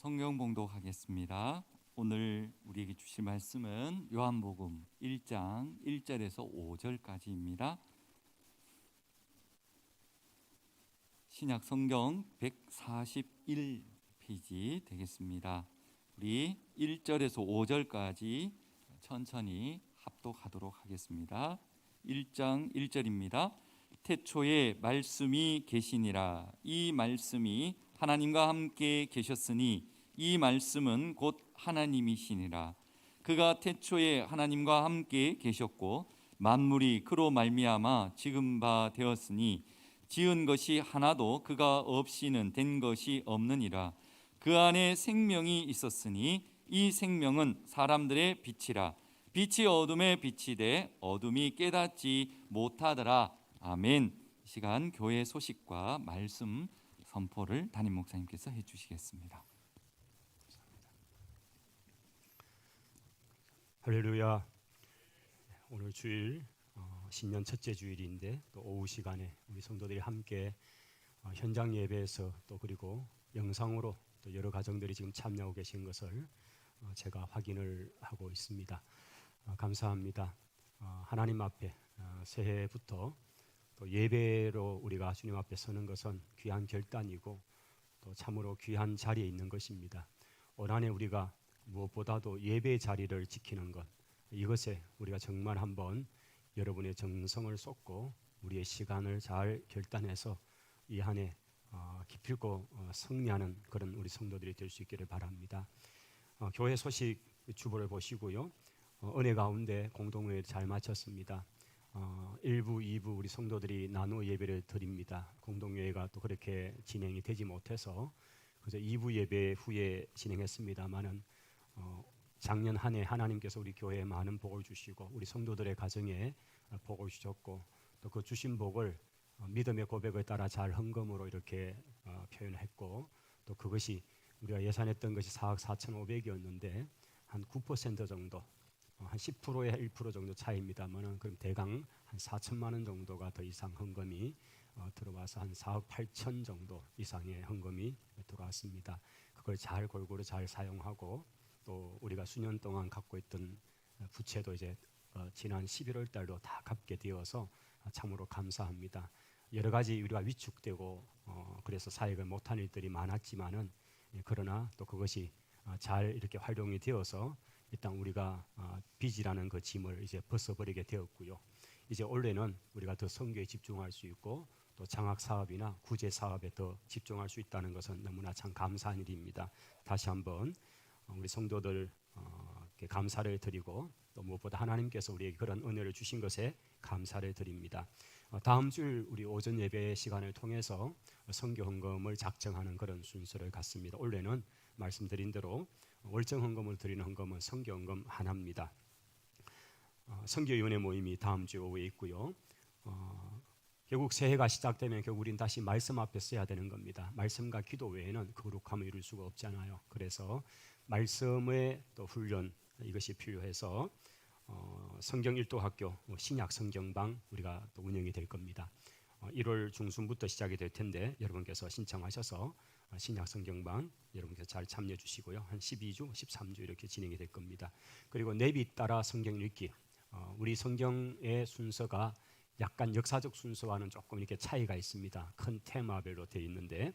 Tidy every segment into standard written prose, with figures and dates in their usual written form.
성경 봉독하겠습니다. 오늘 우리에게 주실 말씀은 요한복음 1장 1절에서 5절까지입니다. 신약 성경 141페이지 되겠습니다. 우리 1절에서 5절까지 천천히 합독하도록 하겠습니다. 1장 1절입니다. 태초에 말씀이 계시니라. 이 말씀이 하나님과 함께 계셨으니 이 말씀은 곧 하나님이시니라. 그가 태초에 하나님과 함께 계셨고 만물이 그로 말미암아 지은 바 되었으니 지은 것이 하나도 그가 없이는 된 것이 없느니라. 그 안에 생명이 있었으니 이 생명은 사람들의 빛이라. 빛이 어둠에 비치되 어둠이 깨닫지 못하더라. 아멘. 이 시간 교회 소식과 말씀 선포를 담임 목사님께서 해주시겠습니다. 할렐루야. 오늘 주일 신년 첫째 주일인데 또 오후 시간에 우리 성도들이 함께 현장 예배에서 또 그리고 영상으로 또 여러 가정들이 지금 참여하고 계신 것을 제가 확인을 하고 있습니다. 감사합니다. 하나님 앞에 새해부터 또 예배로 우리가 주님 앞에 서는 것은 귀한 결단이고 또 참으로 귀한 자리에 있는 것입니다. 올 한해 우리가 무엇보다도 예배의 자리를 지키는 것, 이것에 우리가 정말 한번 여러분의 정성을 쏟고 우리의 시간을 잘 결단해서 이 한 해 기필코 승리하는 그런 우리 성도들이 될 수 있기를 바랍니다. 교회 소식 주보를 보시고요. 은혜 가운데 공동회를 잘 마쳤습니다. 1부, 2부 우리 성도들이 나누어 예배를 드립니다. 공동회가 또 그렇게 진행이 되지 못해서 그래서 2부 예배 후에 진행했습니다만은 작년 한 해 하나님께서 우리 교회에 많은 복을 주시고 우리 성도들의 가정에 복을 주셨고 또 그 주신 복을 믿음의 고백을 따라 잘 헌금으로 이렇게 표현했고 또 그것이 우리가 예산했던 것이 4억 4,500이었는데 한 9% 정도 한 10%에 1% 정도 차이입니다만은 그럼 대강 한 4천만 원 정도가 더 이상 헌금이 들어와서 한 4억 8천 정도 이상의 헌금이 들어왔습니다. 그걸 잘 골고루 잘 사용하고 또 우리가 수년 동안 갖고 있던 부채도 이제 지난 11월 달로 다 갚게 되어서 참으로 감사합니다. 여러 가지 우리가 위축되고 그래서 사역을 못한 일들이 많았지만은 그러나 또 그것이 잘 이렇게 활용이 되어서 일단 우리가 빚이라는 그 짐을 이제 벗어버리게 되었고요. 이제 올해는 우리가 더 선교에 집중할 수 있고 또 장학 사업이나 구제 사업에 더 집중할 수 있다는 것은 너무나 참 감사한 일입니다. 다시 한번 우리 성도들 감사를 드리고 또 무엇보다 하나님께서 우리에게 그런 은혜를 주신 것에 감사를 드립니다. 다음 주 우리 오전 예배 시간을 통해서 선교 헌금을 작정하는 그런 순서를 갖습니다. 올해는 말씀드린 대로 월정 헌금을 드리는 헌금은 선교 헌금 하나입니다. 선교위원회 모임이 다음 주 오후에 있고요. 결국 새해가 시작되면 결국 우린 다시 말씀 앞에 서야 되는 겁니다. 말씀과 기도 외에는 거룩함을 이룰 수가 없잖아요. 그래서 말씀의 또 훈련 이것이 필요해서 성경 일도학교 신약 성경방 우리가 또 운영이 될 겁니다. 1월 중순부터 시작이 될 텐데 여러분께서 신청하셔서 신약 성경방 여러분께서 잘 참여해 주시고요. 한 12주, 13주 이렇게 진행이 될 겁니다. 그리고 내비 따라 성경 읽기. 우리 성경의 순서가 약간 역사적 순서와는 조금 이렇게 차이가 있습니다. 큰 테마별로 되어 있는데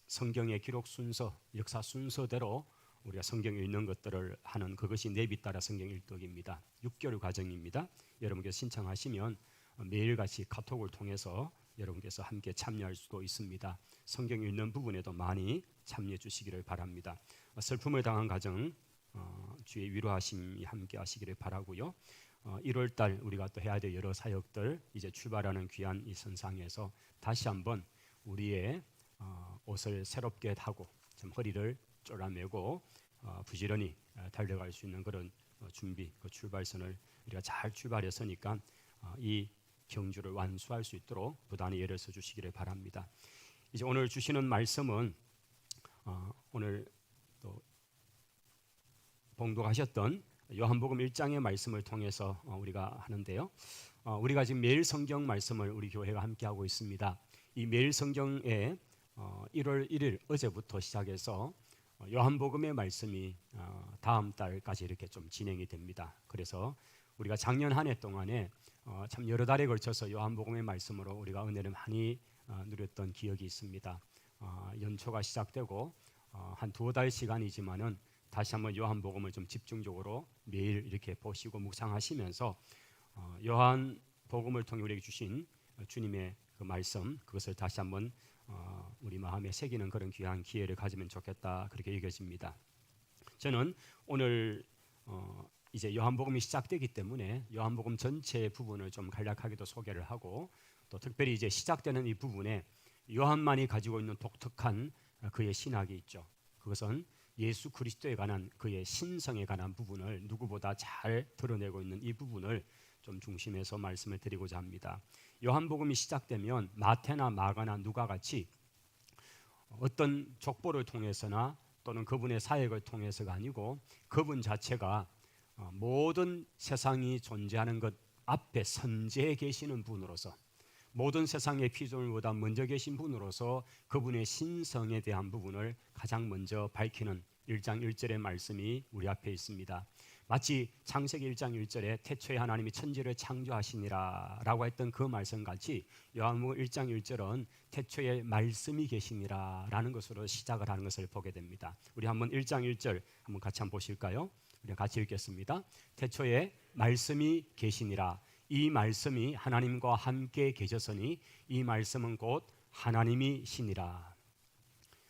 성경의 기록 순서, 역사 순서대로 우리가 성경에 있는 것들을 하는 그것이 내비 따라 성경 일독입니다. 6개월 과정입니다. 여러분께서 신청하시면 매일같이 카톡을 통해서 여러분께서 함께 참여할 수도 있습니다. 성경 읽는 부분에도 많이 참여해 주시기를 바랍니다. 슬픔을 당한 가정 주의 위로하심이 함께 하시기를 바라고요. 1월 달 우리가 또 해야 될 여러 사역들 이제 출발하는 귀한 이 선상에서 다시 한번 우리의 옷을 새롭게 하고 좀 허리를 쪼라매고 부지런히 달려갈 수 있는 그런 준비, 그 출발선을 우리가 잘 출발했으니까 이 경주를 완수할 수 있도록 부단히 애를 써 주시기를 바랍니다. 이제 오늘 주시는 말씀은 오늘 또 봉독하셨던 요한복음 1장의 말씀을 통해서 우리가 하는데요. 우리가 지금 매일 성경 말씀을 우리 교회가 함께 하고 있습니다. 이 매일 성경에 1월 1일 어제부터 시작해서 요한복음의 말씀이 다음 달까지 이렇게 좀 진행이 됩니다. 그래서 우리가 작년 한 해 동안에 참 여러 달에 걸쳐서 요한복음의 말씀으로 우리가 은혜를 많이 누렸던 기억이 있습니다. 연초가 시작되고 한 2달 시간이지만은 다시 한번 요한복음을 좀 집중적으로 매일 이렇게 보시고 묵상하시면서 요한복음을 통해 우리에게 주신 주님의 그 말씀, 그것을 다시 한번 우리 마음에 새기는 그런 귀한 기회를 가지면 좋겠다, 그렇게 여겨집니다. 저는 오늘 이제 요한복음이 시작되기 때문에 요한복음 전체 부분을 좀 간략하게도 소개를 하고, 또 특별히 이제 시작되는 이 부분에 요한만이 가지고 있는 독특한 그의 신학이 있죠. 그것은 예수 그리스도에 관한 그의 신성에 관한 부분을 누구보다 잘 드러내고 있는 이 부분을 좀 중심해서 말씀을 드리고자 합니다. 요한복음이 시작되면 마태나 마가나 누가 같이 어떤 족보를 통해서나 또는 그분의 사역을 통해서가 아니고 그분 자체가 모든 세상이 존재하는 것 앞에 선제해 계시는 분으로서, 모든 세상의 피조물보다 먼저 계신 분으로서 그분의 신성에 대한 부분을 가장 먼저 밝히는 1장 1절의 말씀이 우리 앞에 있습니다. 마치 창세기 1장 1절에 태초에 하나님이 천지를 창조하시니라 라고 했던 그 말씀같이 요한복음 1장 1절은 태초에 말씀이 계시니라 라는 것으로 시작을 하는 것을 보게 됩니다. 우리 한번 1장 1절 한번 같이 한번 보실까요? 우리 같이 읽겠습니다. 태초에 말씀이 계시니라. 이 말씀이 하나님과 함께 계셨으니 이 말씀은 곧 하나님이시니라.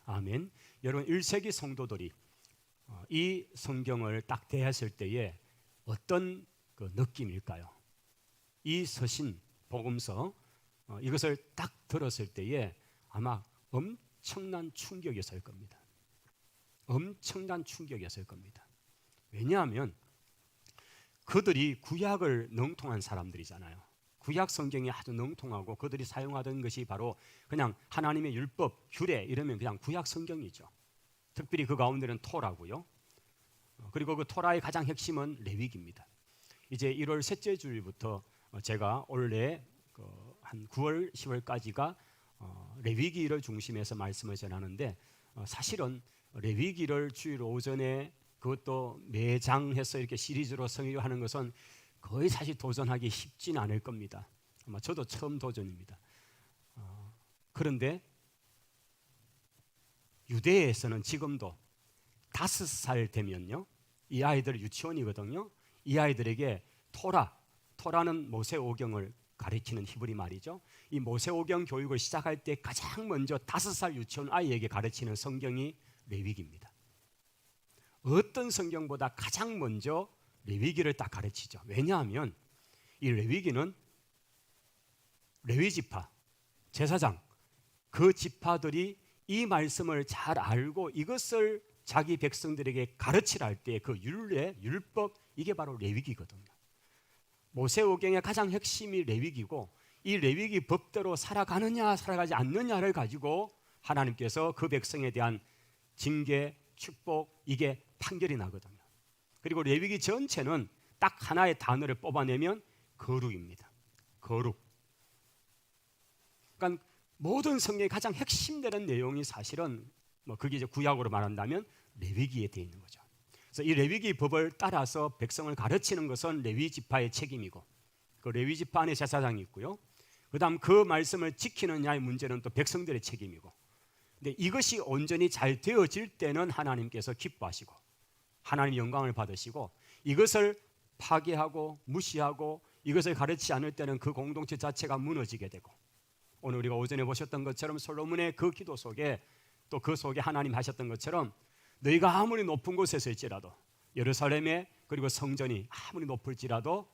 아멘. 여러분, 1세기 성도들이 이 성경을 딱 대했을 때에 어떤 그 느낌일까요? 이 서신 복음서 이것을 딱 들었을 때에 아마 엄청난 충격이었을 겁니다. 엄청난 충격이었을 겁니다. 왜냐하면 그들이 구약을 능통한 사람들이잖아요. 구약 성경이 아주 능통하고 그들이 사용하던 것이 바로 그냥 하나님의 율법, 규례 이러면 그냥 구약 성경이죠. 특별히 그 가운데는 토라고요. 그리고 그 토라의 가장 핵심은 레위기입니다. 이제 1월 셋째 주일부터 제가 올해 한 9월, 10월까지가 레위기를 중심해서 말씀을 전하는데, 사실은 레위기를 주일 오전에 그것도 매장해서 이렇게 시리즈로 성교하는 것은 거의 사실 도전하기 쉽진 않을 겁니다. 아마 저도 처음 도전입니다. 그런데 유대에서는 지금도 5살 되면요, 이 아이들 유치원이거든요. 이 아이들에게 토라는 모세오경을 가르치는 히브리 말이죠. 이 모세오경 교육을 시작할 때 가장 먼저 5살 유치원 아이에게 가르치는 성경이 레위기입니다. 어떤 성경보다 가장 먼저 레위기를 딱 가르치죠. 왜냐하면 이 레위기는 레위 지파, 제사장, 그 지파들이 이 말씀을 잘 알고 이것을 자기 백성들에게 가르치라 할 때 그 율례, 율법, 이게 바로 레위기거든요. 모세오경의 가장 핵심이 레위기고, 이 레위기 법대로 살아가느냐 살아가지 않느냐를 가지고 하나님께서 그 백성에 대한 징계, 축복, 이게 판결이 나거든요. 그리고 레위기 전체는 딱 하나의 단어를 뽑아내면 거룩입니다. 거룩. 그러니까 모든 성경의 가장 핵심되는 내용이 사실은 그게 이제 구약으로 말한다면 레위기에 되어 있는 거죠. 그래서 이 레위기 법을 따라서 백성을 가르치는 것은 레위 지파의 책임이고, 그 레위 지파 안에 제사장이 있고요. 그다음 그 말씀을 지키느냐의 문제는 또 백성들의 책임이고. 근데 이것이 온전히 잘 되어질 때는 하나님께서 기뻐하시고 하나님 영광을 받으시고, 이것을 파괴하고 무시하고 이것을 가르치지 않을 때는 그 공동체 자체가 무너지게 되고, 오늘 우리가 오전에 보셨던 것처럼 솔로몬의 그 기도 속에 또 그 속에 하나님 하셨던 것처럼 너희가 아무리 높은 곳에서 있지라도, 예루살렘에 그리고 성전이 아무리 높을지라도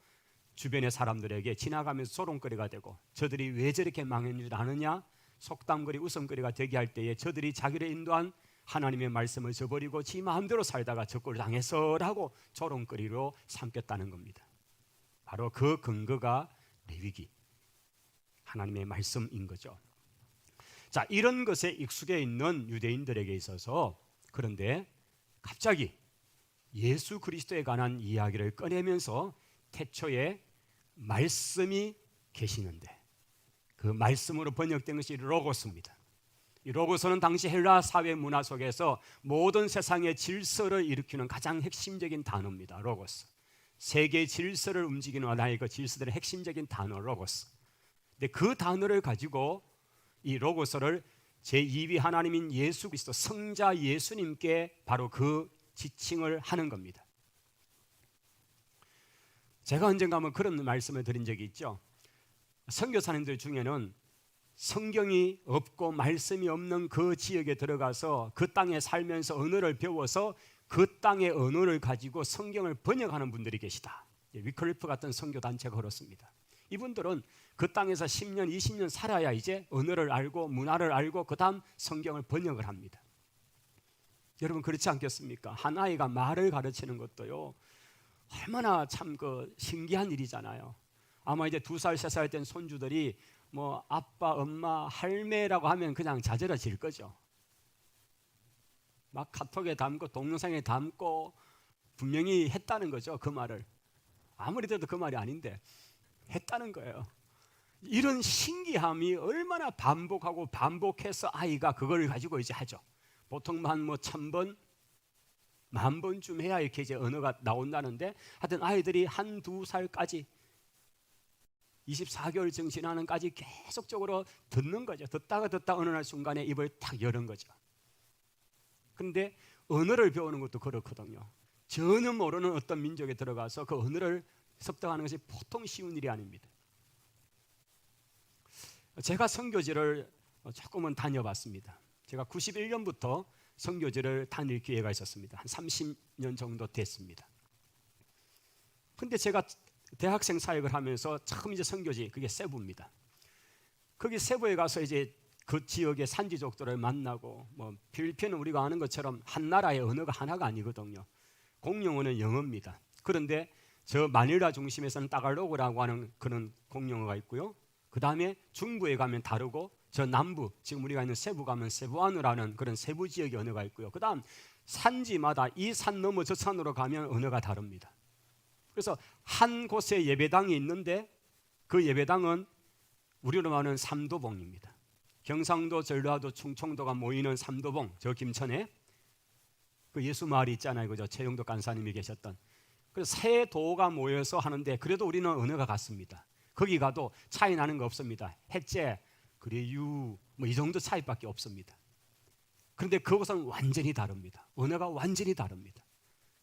주변의 사람들에게 지나가면서 소롱거리가 되고, 저들이 왜 저렇게 망한 줄 아느냐, 속담거리 웃음거리가 되게 할 때에 저들이 자기를 인도한 하나님의 말씀을 저버리고 지 마음대로 살다가 적골 당해서라고 조롱거리로 삼켰다는 겁니다. 바로 그 근거가 레위기, 하나님의 말씀인 거죠. 자, 이런 것에 익숙해 있는 유대인들에게 있어서, 그런데 갑자기 예수 그리스도에 관한 이야기를 꺼내면서 태초에 말씀이 계시는데, 그 말씀으로 번역된 것이 로고스입니다. 이 로고스는 당시 헬라 사회 문화 속에서 모든 세상의 질서를 일으키는 가장 핵심적인 단어입니다. 로고스. 세계 질서를 움직이는 하나의 그 질서들의 핵심적인 단어 로고스. 근데 그 단어를 가지고 이 로고스를 제2위 하나님인 예수 그리스도 성자 예수님께 바로 그 지칭을 하는 겁니다. 제가 언젠가 한번 그런 말씀을 드린 적이 있죠. 선교사님들 중에는 성경이 없고 말씀이 없는 그 지역에 들어가서 그 땅에 살면서 언어를 배워서 그 땅의 언어를 가지고 성경을 번역하는 분들이 계시다. 위클리프 같은 선교단체가 그렇습니다. 이분들은 그 땅에서 10년, 20년 살아야 이제 언어를 알고 문화를 알고 그 다음 성경을 번역을 합니다. 여러분 그렇지 않겠습니까? 한 아이가 말을 가르치는 것도요 얼마나 참 그 신기한 일이잖아요. 아마 이제 2살, 3살 된 손주들이 뭐 아빠, 엄마, 할매라고 하면 그냥 자절어질 거죠. 막 카톡에 담고 동영상에 담고 분명히 했다는 거죠. 그 말을 아무리 들어도 그 말이 아닌데 했다는 거예요. 이런 신기함이 얼마나 반복하고 반복해서 아이가 그걸 가지고 이제 하죠. 보통 한 뭐 1000번, 10,000번쯤 해야 이렇게 이제 언어가 나온다는데 하여튼 아이들이 1, 2살까지 24개월 정신하는까지 계속적으로 듣는 거죠. 듣다가 어느 날 순간에 입을 탁 여는 거죠. 그런데 언어를 배우는 것도 그렇거든요. 전혀 모르는 어떤 민족에 들어가서 그 언어를 습득하는 것이 보통 쉬운 일이 아닙니다. 제가 선교지를 조금은 다녀봤습니다. 제가 91년부터 선교지를 다닐 기회가 있었습니다. 한 30년 정도 됐습니다. 근데 제가 대학생 사역을 하면서 처음 이제 선교지 그게 세부입니다. 거기 세부에 가서 이제 그 지역의 산지족들을 만나고 뭐 필리핀은 우리가 아는 것처럼 한 나라의 언어가 하나가 아니거든요. 공용어는 영어입니다. 그런데 저 마닐라 중심에서는 따갈로그라고 하는 그런 공용어가 있고요. 그 다음에 중부에 가면 다르고 저 남부 지금 우리가 있는 세부 가면 세부아누라는 그런 세부 지역의 언어가 있고요. 그 다음 산지마다 이 산 넘어 저 산으로 가면 언어가 다릅니다. 그래서 한 곳에 예배당이 있는데 그 예배당은 우리로 말하는 삼도봉입니다. 경상도, 전라도, 충청도가 모이는 삼도봉 저 김천에 그 예수 마을이 있잖아요. 그죠? 최용도 간사님이 계셨던. 그래서 세 도가 모여서 하는데 그래도 우리는 언어가 같습니다. 거기 가도 차이 나는 거 없습니다. 해째, 그래 유, 뭐 이 정도 차이밖에 없습니다. 그런데 그것은 완전히 다릅니다. 언어가 완전히 다릅니다.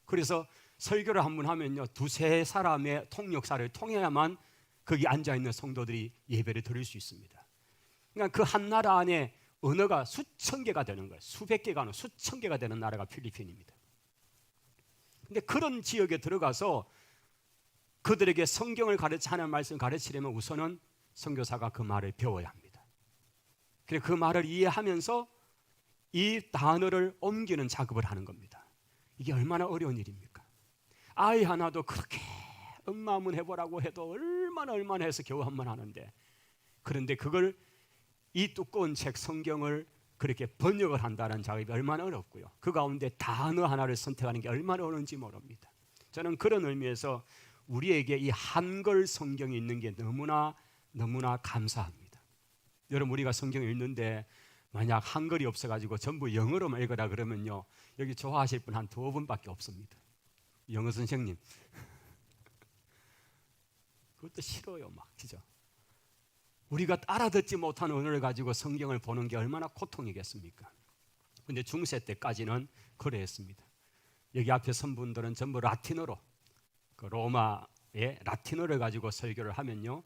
그래서 설교를 한번 하면요 2-3 사람의 통역사를 통해야만 거기 앉아있는 성도들이 예배를 드릴 수 있습니다. 그러니까 그 한 나라 안에 언어가 수천 개가 되는 거예요. 수백 개가 아니라 수천 개가 되는 나라가 필리핀입니다. 근데 그런 지역에 들어가서 그들에게 성경을 하나님 말씀을 가르치려면 우선은 선교사가 그 말을 배워야 합니다. 그래서 그 말을 이해하면서 이 단어를 옮기는 작업을 하는 겁니다. 이게 얼마나 어려운 일입니까? 아이 하나도 그렇게 엄마 한번 해보라고 해도 얼마나 해서 겨우 한 번 하는데 그런데 그걸 이 두꺼운 책 성경을 그렇게 번역을 한다는 작업이 얼마나 어렵고요. 그 가운데 단어 하나를 선택하는 게 얼마나 어려운지 모릅니다. 저는 그런 의미에서 우리에게 이 한글 성경이 있는 게 너무나 감사합니다. 여러분 우리가 성경을 읽는데 만약 한글이 없어가지고 전부 영어로만 읽으라 그러면요 여기 좋아하실 분 한 2분밖에 없습니다. 영어 선생님 그것도 싫어요 막 진짜. 우리가 알아듣지 못하는 언어를 가지고 성경을 보는 게 얼마나 고통이겠습니까? 근데 중세 때까지는 그랬습니다. 여기 앞에 선 분들은 전부 라틴어로 그 로마의 라틴어를 가지고 설교를 하면요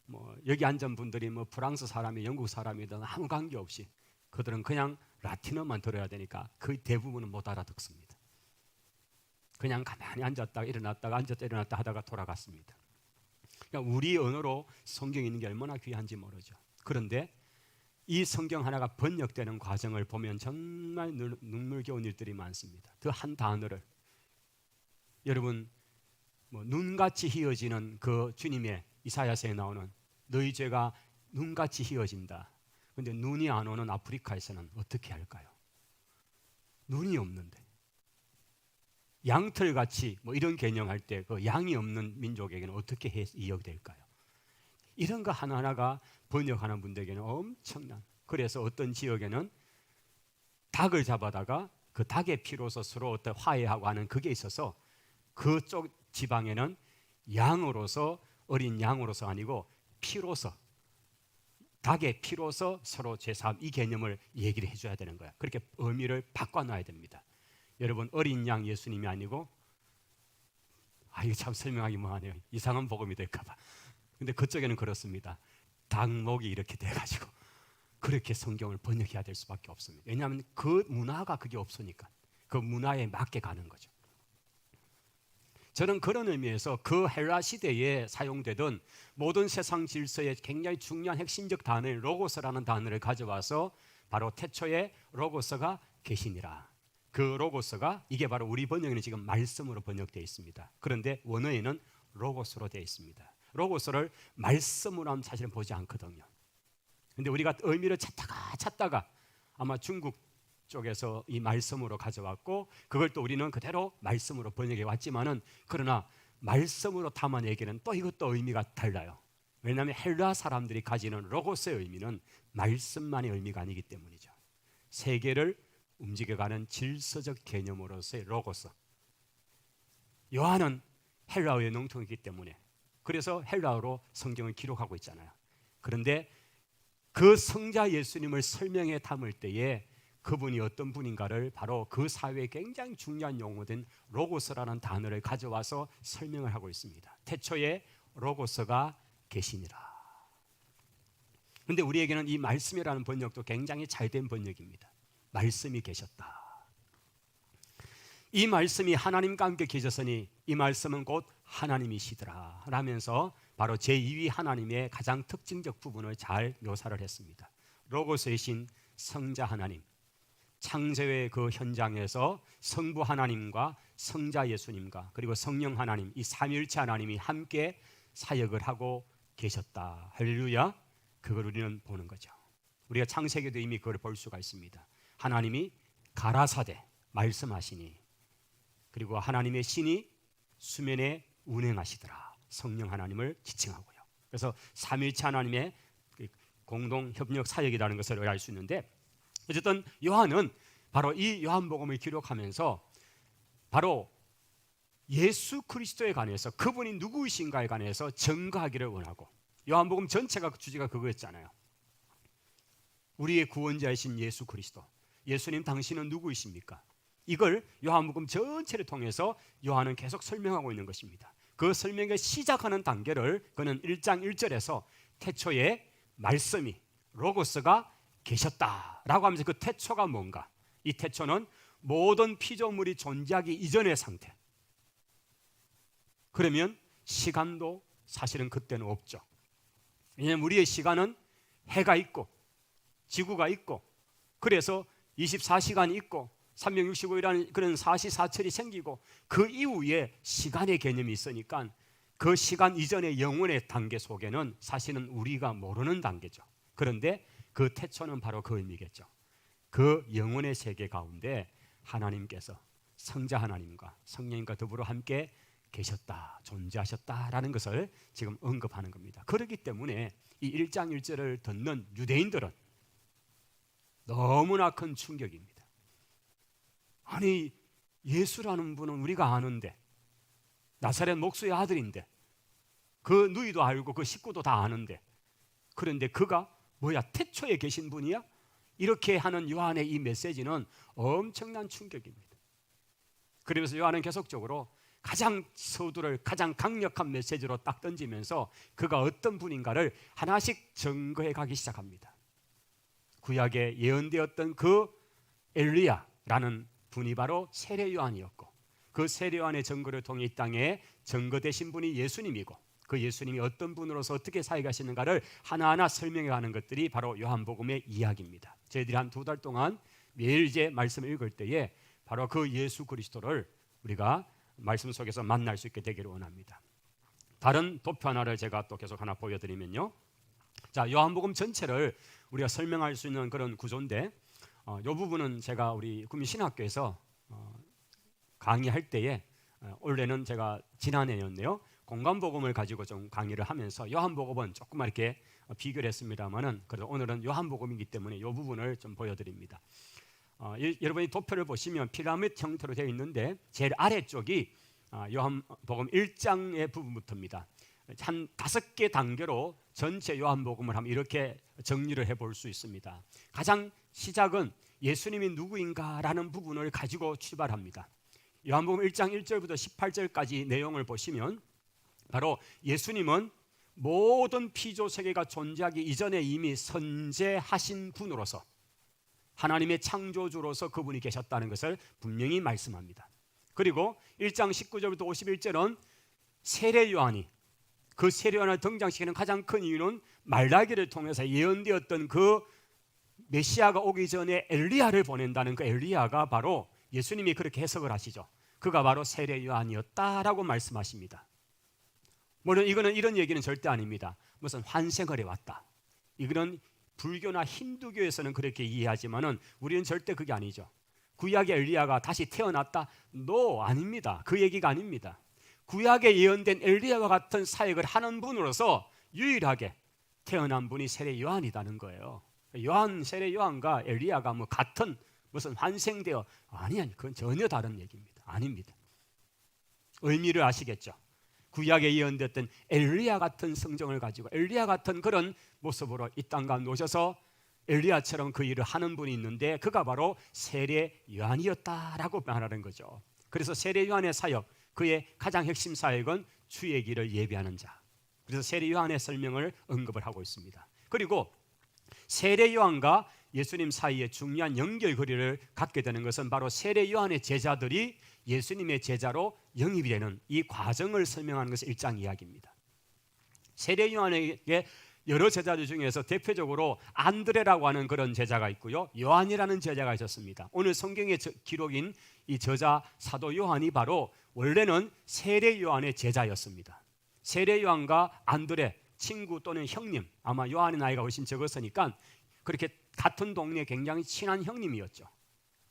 뭐 여기 앉은 분들이 뭐 프랑스 사람이 영국 사람이든 아무 관계없이 그들은 그냥 라틴어만 들어야 되니까 거의 대부분은 못 알아듣습니다. 그냥 가만히 앉았다가 일어났다가 앉았다 일어났다 하다가 돌아갔습니다. 그러니까 우리 언어로 성경이 있는 게 얼마나 귀한지 모르죠. 그런데 이 성경 하나가 번역되는 과정을 보면 정말 눈물겨운 일들이 많습니다. 그 한 단어를 여러분 뭐 눈같이 휘어지는 그 주님의 이사야서에 나오는 너희 죄가 눈같이 휘어진다. 그런데 눈이 안 오는 아프리카에서는 어떻게 할까요? 눈이 없는데 양털같이 뭐 이런 개념할 때 그 양이 없는 민족에게는 어떻게 이역될까요? 이런 거 하나하나가 번역하는 분들에게는 엄청난 그래서 어떤 지역에는 닭을 잡아다가 그 닭의 피로서 서로 어떤 화해하고 하는 그게 있어서 그쪽 지방에는 양으로서 어린 양으로서 아니고 피로서 닭의 피로서 서로 죄사함 이 개념을 얘기를 해줘야 되는 거야. 그렇게 의미를 바꿔놔야 됩니다. 여러분 어린 양 예수님이 아니고 이거 참 설명하기 뭐하네요. 이상한 복음이 될까봐. 근데 그쪽에는 그렇습니다. 닭목이 이렇게 돼가지고 그렇게 성경을 번역해야 될 수밖에 없습니다. 왜냐하면 그 문화가 그게 없으니까 그 문화에 맞게 가는 거죠. 저는 그런 의미에서 그 헬라 시대에 사용되던 모든 세상 질서의 굉장히 중요한 핵심적 단어인 로고스라는 단어를 가져와서 바로 태초에 로고스가 계시니라. 그 로고스가 이게 바로 우리 번역에는 지금 말씀으로 번역되어 있습니다. 그런데 원어에는 로고스로 되어 있습니다. 로고스를 말씀으로 하면 사실은 보지 않거든요. 근데 우리가 의미를 찾다가 아마 중국 쪽에서 이 말씀으로 가져왔고 그걸 또 우리는 그대로 말씀으로 번역해 왔지만은 그러나 말씀으로 담아내기는 또 이것도 의미가 달라요. 왜냐하면 헬라 사람들이 가지는 로고스의 의미는 말씀만의 의미가 아니기 때문이죠. 세계를 움직여가는 질서적 개념으로서의 로고스. 요한은 헬라어의 농통이기 때문에 그래서 헬라어로 성경을 기록하고 있잖아요. 그런데 그 성자 예수님을 설명해 담을 때에 그분이 어떤 분인가를 바로 그 사회에 굉장히 중요한 용어된 로고스라는 단어를 가져와서 설명을 하고 있습니다. 태초에 로고스가 계시니라. 그런데 우리에게는 이 말씀이라는 번역도 굉장히 잘된 번역입니다. 말씀이 계셨다. 이 말씀이 하나님과 함께 계셨으니 이 말씀은 곧 하나님이시더라 라면서 바로 제2위 하나님의 가장 특징적 부분을 잘 묘사를 했습니다. 로고스이신 성자 하나님, 창세의 그 현장에서 성부 하나님과 성자 예수님과 그리고 성령 하나님 이 삼위일체 하나님이 함께 사역을 하고 계셨다. 할렐루야. 그걸 우리는 보는 거죠. 우리가 창세기도 이미 그걸 볼 수가 있습니다. 하나님이 가라사대 말씀하시니 그리고 하나님의 신이 수면에 운행하시더라. 성령 하나님을 지칭하고요. 그래서 삼위일체 하나님의 공동 협력 사역이라는 것을 알 수 있는데 어쨌든 요한은 바로 이 요한복음을 기록하면서 바로 예수 그리스도에 관해서 그분이 누구이신가에 관해서 증거하기를 원하고 요한복음 전체가 주제가 그거였잖아요. 우리의 구원자이신 예수 그리스도. 예수님 당신은 누구이십니까? 이걸 요한복음 전체를 통해서 요한은 계속 설명하고 있는 것입니다. 그 설명을 시작하는 단계를 그는 1장 1절에서 태초에 말씀이 로고스가 계셨다라고 하면서 그 태초가 뭔가? 이 태초는 모든 피조물이 존재하기 이전의 상태. 그러면 시간도 사실은 그때는 없죠. 왜냐하면 우리의 시간은 해가 있고 지구가 있고 그래서 24시간이 있고 365일이라는 그런 사시사철이 생기고 그 이후에 시간의 개념이 있으니까 그 시간 이전의 영혼의 단계 속에는 사실은 우리가 모르는 단계죠. 그런데 그 태초는 바로 그 의미겠죠. 그 영혼의 세계 가운데 하나님께서 성자 하나님과 성령님과 더불어 함께 계셨다, 존재하셨다라는 것을 지금 언급하는 겁니다. 그렇기 때문에 이 1장 1절을 듣는 유대인들은 너무나 큰 충격입니다. 아니 예수라는 분은 우리가 아는데 나사렛 목수의 아들인데 그 누이도 알고 그 식구도 다 아는데 그런데 그가 뭐야 태초에 계신 분이야? 이렇게 하는 요한의 이 메시지는 엄청난 충격입니다. 그러면서 요한은 계속적으로 가장 서두를 가장 강력한 메시지로 딱 던지면서 그가 어떤 분인가를 하나씩 증거해 가기 시작합니다. 구약에 예언되었던 그 엘리야라는 분이 바로 세례 요한이었고 그 세례 요한의 증거를 통해 이 땅에 증거되신 분이 예수님이고 그 예수님이 어떤 분으로서 어떻게 사역하시는가를 하나하나 설명해 가는 것들이 바로 요한복음의 이야기입니다. 저희들이 한 2달 동안 매일 이제 말씀을 읽을 때에 바로 그 예수 그리스도를 우리가 말씀 속에서 만날 수 있게 되기를 원합니다. 다른 도표 하나를 제가 또 계속 하나 보여드리면요. 자, 요한복음 전체를 우리가 설명할 수 있는 그런 구조인데 이 부분은 제가 우리 국민신학교에서 강의할 때에 올해는 제가 지난해였네요. 공간복음을 가지고 좀 강의를 하면서 요한복음은 조금 이렇게 비교를 했습니다만은 그래도 오늘은 요한복음이기 때문에 이 부분을 좀 보여드립니다. 여러분이 도표를 보시면 피라미드 형태로 되어 있는데 제일 아래쪽이 요한복음 1장의 부분부터입니다. 한 5개 단계로 전체 요한복음을 한번 이렇게 정리를 해볼 수 있습니다. 가장 시작은 예수님이 누구인가라는 부분을 가지고 출발합니다. 요한복음 1장 1절부터 18절까지 내용을 보시면 바로 예수님은 모든 피조 세계가 존재하기 이전에 이미 선재하신 분으로서 하나님의 창조주로서 그분이 계셨다는 것을 분명히 말씀합니다. 그리고 1장 19절부터 51절은 세례 요한이 그 세례 요한을 등장시키는 가장 큰 이유는 말라기를 통해서 예언되었던 그 메시아가 오기 전에 엘리야를 보낸다는 그 엘리야가 바로 예수님이 그렇게 해석을 하시죠. 그가 바로 세례 요한이었다라고 말씀하십니다. 물론 이거는 이런 얘기는 절대 아닙니다. 무슨 환생을 해왔다. 이거는 불교나 힌두교에서는 그렇게 이해하지만은 우리는 절대 그게 아니죠. 구약의 엘리야가 다시 태어났다? No, 아닙니다. 그 얘기가 아닙니다. 구약에 예언된 엘리야와 같은 사역을 하는 분으로서 유일하게 태어난 분이 세례 요한이라는 거예요. 세례 요한과 엘리야가 뭐 같은 무슨 환생되어 아니 그건 전혀 다른 얘기입니다. 아닙니다. 의미를 아시겠죠? 구약에 예언됐던 엘리야 같은 성정을 가지고 엘리야 같은 그런 모습으로 이 땅 가운데 오셔서 엘리야처럼 그 일을 하는 분이 있는데 그가 바로 세례 요한이었다라고 말하는 거죠. 그래서 세례 요한의 사역, 그의 가장 핵심 사역은 주의 길을 예비하는 자. 그래서 세례 요한의 설명을 언급을 하고 있습니다. 그리고 세례 요한과 예수님 사이에 중요한 연결고리를 갖게 되는 것은 바로 세례 요한의 제자들이 예수님의 제자로 영입이 되는 이 과정을 설명하는 것이 1장 이야기입니다. 세례 요한에게 여러 제자들 중에서 대표적으로 안드레라고 하는 그런 제자가 있고요, 요한이라는 제자가 있었습니다. 오늘 성경의 기록인 이 저자 사도 요한이 바로 원래는 세례 요한의 제자였습니다. 세례 요한과 안드레 친구 또는 형님, 아마 요한의 나이가 훨씬 적었으니까 그렇게 같은 동네에 굉장히 친한 형님이었죠.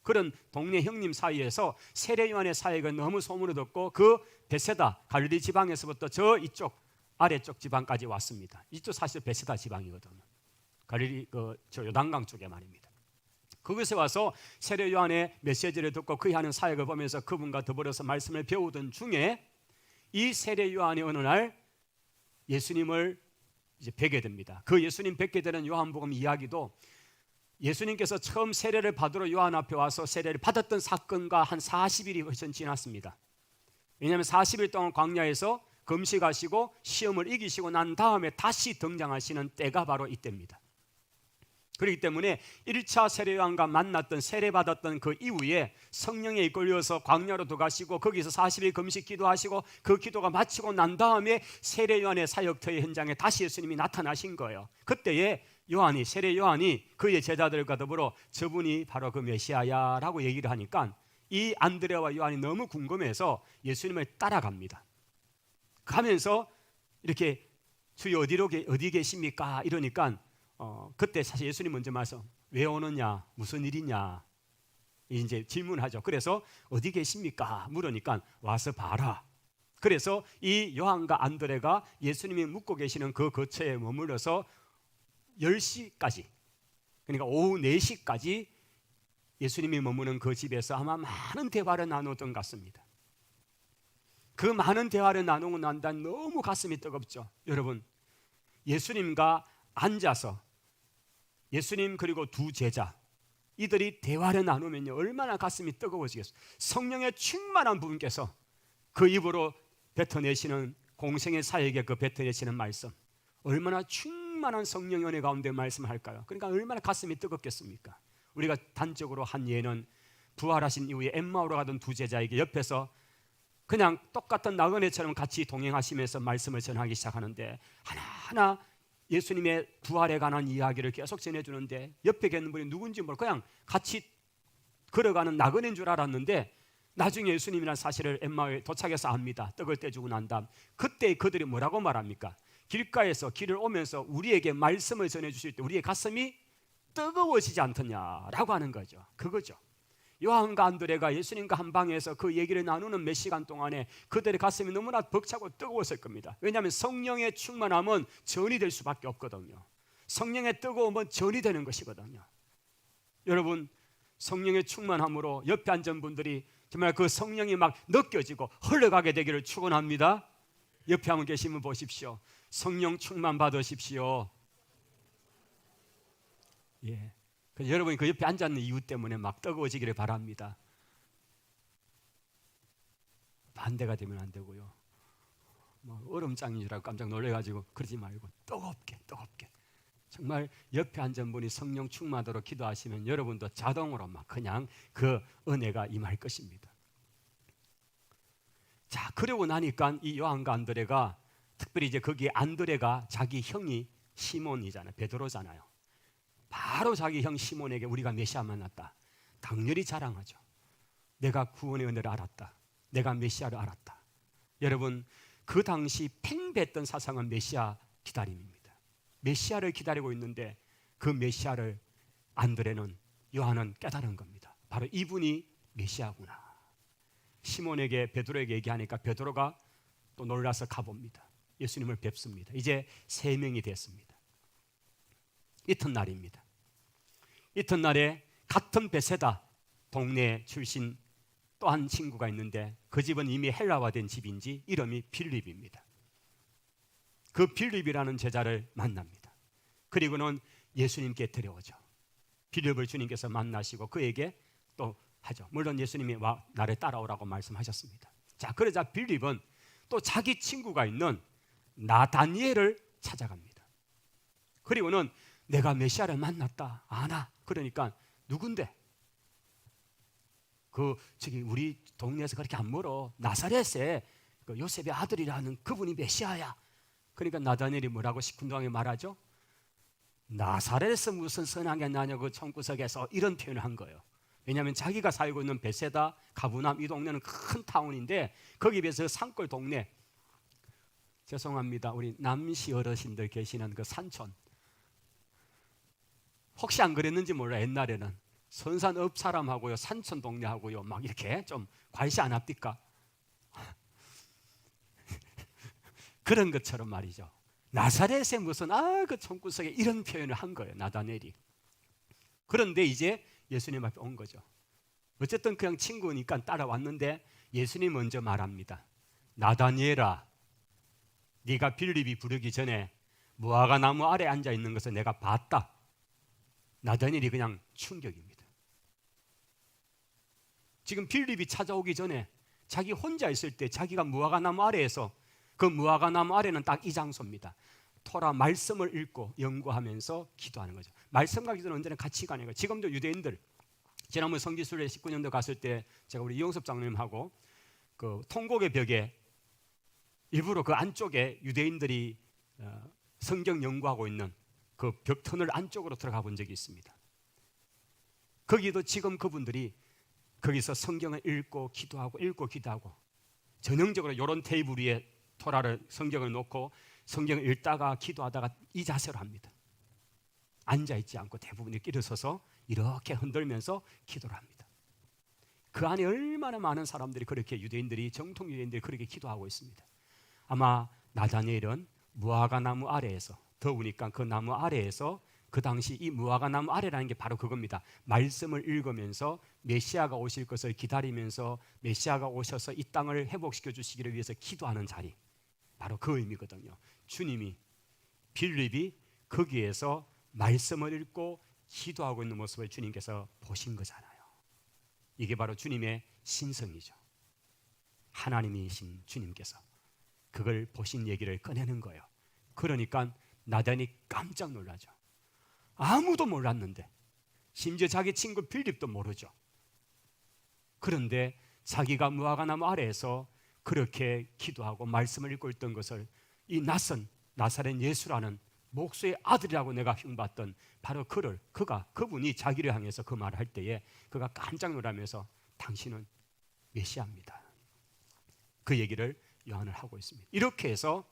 그런 동네 형님 사이에서 세례 요한의 사역은 너무 소문을 듣고 그 베세다 갈릴리 지방에서부터 저 이쪽 아래쪽 지방까지 왔습니다. 이쪽 사실 베세다 지방이거든요. 갈릴리 저 요단강 쪽에 말입니다. 그곳에 와서 세례 요한의 메시지를 듣고 그이 하는 사역을 보면서 그분과 더불어서 말씀을 배우던 중에 이 세례 요한이 어느 날 예수님을 이제 뵙게 됩니다. 그 예수님 뵙게 되는 요한복음 이야기도 예수님께서 처음 세례를 받으러 요한 앞에 와서 세례를 받았던 사건과 한 40일이 훨씬 지났습니다. 왜냐하면 40일 동안 광야에서 금식하시고 시험을 이기시고 난 다음에 다시 등장하시는 때가 바로 이때입니다. 그렇기 때문에 1차 세례 요한과 만났던 세례받았던 그 이후에 성령에 이끌려서 광야로 들어가시고 거기서 40일 금식 기도하시고 그 기도가 마치고 난 다음에 세례 요한의 사역터의 현장에 다시 예수님이 나타나신 거예요. 그때에 세례 요한이 그의 제자들과 더불어 저분이 바로 그 메시아야 라고 얘기를 하니까 이 안드레와 요한이 너무 궁금해서 예수님을 따라갑니다. 가면서 이렇게 주여 어디 계십니까? 이러니까 그때 사실 예수님 먼저 말씀, 왜 오느냐, 무슨 일이냐 이제 질문하죠. 그래서 어디 계십니까? 물으니까 와서 봐라. 그래서 이 요한과 안드레가 예수님이 묵고 계시는 그 거처에 머물러서 10시까지, 그러니까 오후 4시까지 예수님이 머무는 그 집에서 아마 많은 대화를 나누었던 것 같습니다. 그 많은 대화를 나누고 난 다음 너무 가슴이 뜨겁죠. 여러분, 예수님과 앉아서 예수님 그리고 두 제자 이들이 대화를 나누면요 얼마나 가슴이 뜨거워지겠어요. 성령의 충만한 분께서 그 입으로 뱉어내시는 공생의 사역에 그 뱉어내시는 말씀, 얼마나 충만한 성령의 은혜 가운데 말씀할까요? 그러니까 얼마나 가슴이 뜨겁겠습니까? 우리가 단적으로 한 예는 부활하신 이후에 엠마오로 가던 두 제자에게 옆에서 그냥 똑같은 나그네처럼 같이 동행하시면서 말씀을 전하기 시작하는데 하나하나 예수님의 부활에 관한 이야기를 계속 전해주는데 옆에 계는 분이 누군지 모르고 그냥 같이 걸어가는 나그네인 줄 알았는데 나중에 예수님이라는 사실을 엠마오에 도착해서 압니다. 떡을 떼주고 난 다음 그때 그들이 뭐라고 말합니까? 길가에서 길을 오면서 우리에게 말씀을 전해주실 때 우리의 가슴이 뜨거워지지 않더냐라고 하는 거죠. 그거죠. 요한과 안드레가 예수님과 한 방에서 그 얘기를 나누는 몇 시간 동안에 그들의 가슴이 너무나 벅차고 뜨거웠을 겁니다. 왜냐하면 성령의 충만함은 전이 될 수밖에 없거든요. 성령의 뜨거움은 전이 되는 것이거든요. 여러분, 성령의 충만함으로 옆에 앉은 분들이 정말 그 성령이 막 느껴지고 흘러가게 되기를 축원합니다. 옆에 한분 계시면 보십시오. 성령 충만 받으십시오. 예. 그래서 여러분이 그 옆에 앉았는 이유 때문에 막 뜨거워지기를 바랍니다. 반대가 되면 안 되고요. 뭐 얼음장인 줄 알고 깜짝 놀래가지고 그러지 말고 뜨겁게 정말 옆에 앉은 분이 성령 충만하도록 기도하시면 여러분도 자동으로 막 그냥 그 은혜가 임할 것입니다. 자, 그러고 나니까 이 요한과 안드레가, 특별히 이제 거기에 안드레가 자기 형이 시몬이잖아요. 베드로잖아요. 바로 자기 형 시몬에게 우리가 메시아 만났다, 강렬히 자랑하죠. 내가 구원의 은혜를 알았다, 내가 메시아를 알았다. 여러분, 그 당시 팽배했던 사상은 메시아 기다림입니다. 메시아를 기다리고 있는데 그 메시아를 안드레는, 요한은 깨달은 겁니다. 바로 이분이 메시아구나. 시몬에게, 베드로에게 얘기하니까 베드로가 또 놀라서 가봅니다. 예수님을 뵙습니다. 이제 3명이 됐습니다. 이튿날입니다. 이튿날에 같은 베세다 동네 출신 또 한 친구가 있는데 그 집은 이미 헬라화된 집인지 이름이 빌립입니다. 그 빌립이라는 제자를 만납니다. 그리고는 예수님께 데려오죠. 빌립을 주님께서 만나시고 그에게 또 하죠. 물론 예수님이 나를 따라오라고 말씀하셨습니다. 자, 그러자 빌립은 또 자기 친구가 있는 나다니엘을 찾아갑니다. 그리고는 내가 메시아를 만났다, 아나? 그러니까 누군데? 저기 우리 동네에서 그렇게 안 멀어, 나사렛에 그 요셉의 아들이라는 그분이 메시아야. 그러니까 나다니엘이 뭐라고 시큰둥하게 말하죠? 나사렛에서 무슨 선한 게 나냐고 그 총구석에서, 이런 표현을 한 거예요. 왜냐하면 자기가 살고 있는 베세다, 가브나움, 이 동네는 큰 타운인데 거기에 비해서 산골 동네, 죄송합니다, 우리 남시 어르신들 계시는 그 산촌, 혹시 안 그랬는지 몰라, 옛날에는 선산읍 사람하고요, 산촌 동네하고요, 막 이렇게 좀 관시 안 합니까? 그런 것처럼 말이죠. 나사렛에 무슨 그 총구석에, 이런 표현을 한 거예요, 나다니엘이. 그런데 이제 예수님 앞에 온 거죠. 어쨌든 그냥 친구니까 따라왔는데 예수님 먼저 말합니다. 나다니엘아, 네가 빌립이 부르기 전에 무화과 나무 아래 앉아 있는 것을 내가 봤다. 나다니엘이 그냥 충격입니다. 지금 빌립이 찾아오기 전에 자기 혼자 있을 때 자기가 무화과 나무 아래에서, 그 무화과 나무 아래는 딱 이 장소입니다. 토라 말씀을 읽고 연구하면서 기도하는 거죠. 말씀과 기도는 언제나 같이 가는 거예요. 지금도 유대인들, 지난번 성지순례 19년도 갔을 때 제가 우리 이용섭 장로님하고 그 통곡의 벽에 일부러 그 안쪽에 유대인들이 성경 연구하고 있는 그 벽터널 안쪽으로 들어가 본 적이 있습니다. 거기도 지금 그분들이 거기서 성경을 읽고 기도하고 전형적으로 이런 테이블 위에 토라를, 성경을 놓고 성경을 읽다가 기도하다가 이 자세로 합니다. 앉아있지 않고 대부분 이렇게 일어서서 이렇게 흔들면서 기도를 합니다. 그 안에 얼마나 많은 사람들이, 그렇게 유대인들이, 정통 유대인들이 그렇게 기도하고 있습니다. 아마 나다니엘은 무화과 나무 아래에서, 더우니까 그 나무 아래에서, 그 당시 이 무화과 나무 아래라는 게 바로 그겁니다. 말씀을 읽으면서 메시아가 오실 것을 기다리면서 메시아가 오셔서 이 땅을 회복시켜 주시기를 위해서 기도하는 자리, 바로 그 의미거든요. 주님이, 빌립이 거기에서 말씀을 읽고 기도하고 있는 모습을 주님께서 보신 거잖아요. 이게 바로 주님의 신성이죠. 하나님이신 주님께서 그걸 보신 얘기를 꺼내는 거예요. 그러니까 나단이 깜짝 놀라죠. 아무도 몰랐는데, 심지어 자기 친구 빌립도 모르죠. 그런데 자기가 무화과 나무 아래에서 그렇게 기도하고 말씀을 읽고 있던 것을 이 낯선 나사렛 예수라는 목수의 아들이라고 내가 흉봤던 바로 그분이 자기를 향해서 그 말을 할 때에 그가 깜짝 놀라면서 당신은 메시아입니다. 그 얘기를 요한을 하고 있습니다. 이렇게 해서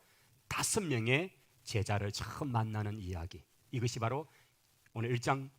5명의 제자를 처음 만나는 이야기, 이것이 바로 오늘 1장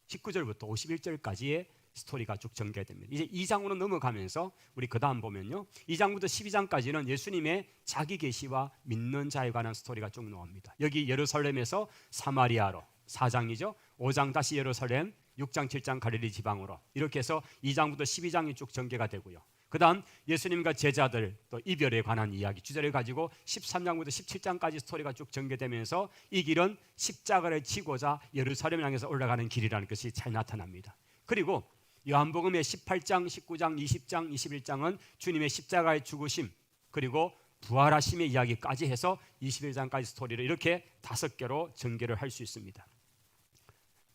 19절부터 51절까지의 스토리가 쭉 전개됩니다. 이제 2장으로 넘어가면서 우리 그 다음 보면요, 2장부터 12장까지는 예수님의 자기 계시와 믿는 자에 관한 스토리가 쭉 나옵니다. 여기 예루살렘에서 사마리아로 4장이죠. 5장 다시 예루살렘, 6장 7장 갈릴리 지방으로, 이렇게 해서 2장부터 12장이 쭉 전개가 되고요. 그 다음 예수님과 제자들 또 이별에 관한 이야기 주제를 가지고 13장부터 17장까지 스토리가 쭉 전개되면서 이 길은 십자가를 지고자 예루살렘을 향해서 올라가는 길이라는 것이 잘 나타납니다. 그리고 요한복음의 18장, 19장, 20장, 21장은 주님의 십자가의 죽으심 그리고 부활하심의 이야기까지 해서 21장까지 스토리를 이렇게 5개로 전개를 할 수 있습니다.